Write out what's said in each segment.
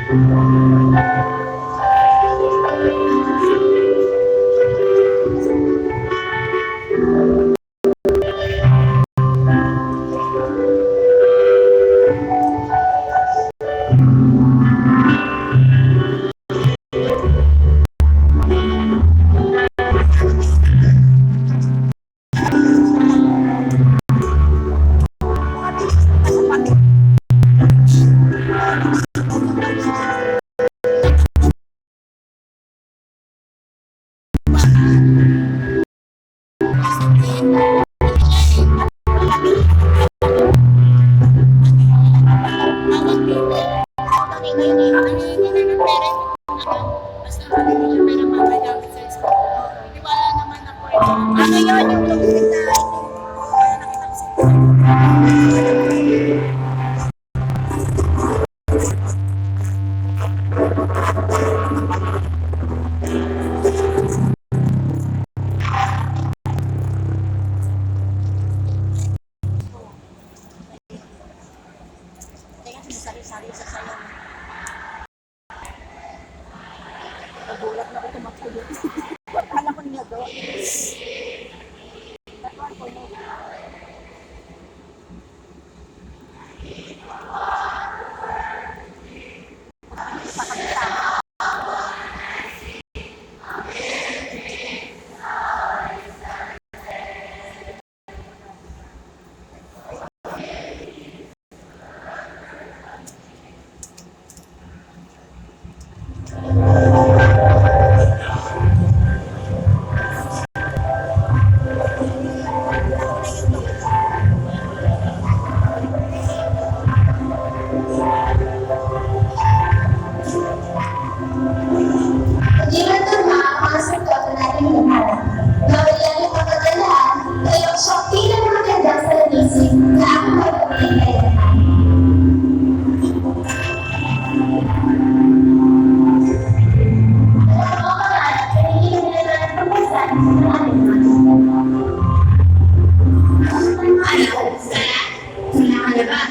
Given the masuk ke penarik negara, memberikan pekerjaan ke yang Shopee dan magandang servisi na ako magbibigay. Mga pangarap, pinigil nila ng pagkasan sa ating ano? Saya? Kailangan na ba?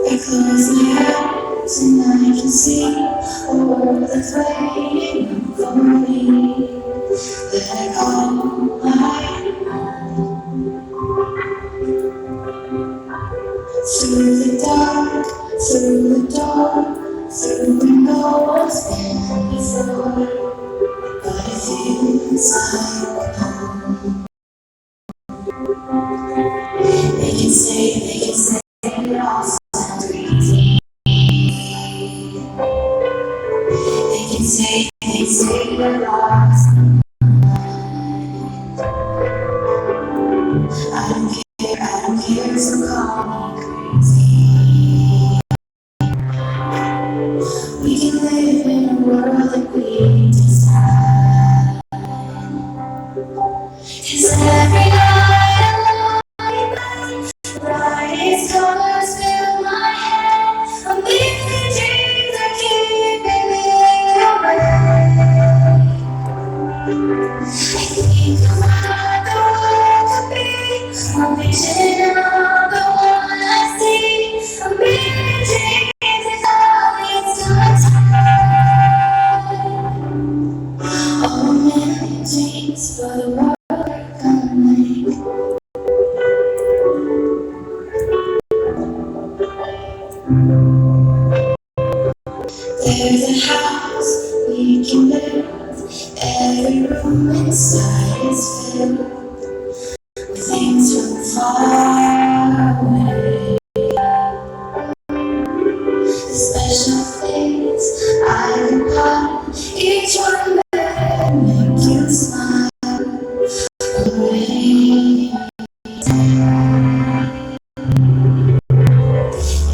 I close my eyes and I can see a world that's waiting for me. Let go my through the dark, through the door, through when no one's been before. But it feels like home. They can say it all sounds crazy. They say you're lost. I don't care, so call me crazy. We can live in a world that we decide. 'Cause every night I brightest colors fill my head. I'm living dreams that keeping me awake. I think about the world to be, a vision of the one I see. A million dreams is all it's gonna take. Oh, a million dreams for the world we're gonna make. There's a house we can build. Every room inside is filled with things from far away. The special things I recall, each one better make you smile away.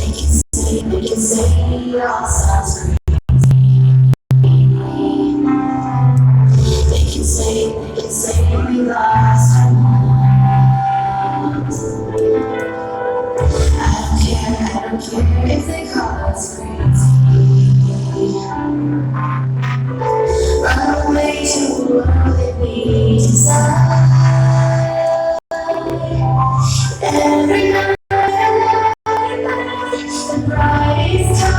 They can say it all sounds crazy. the brightest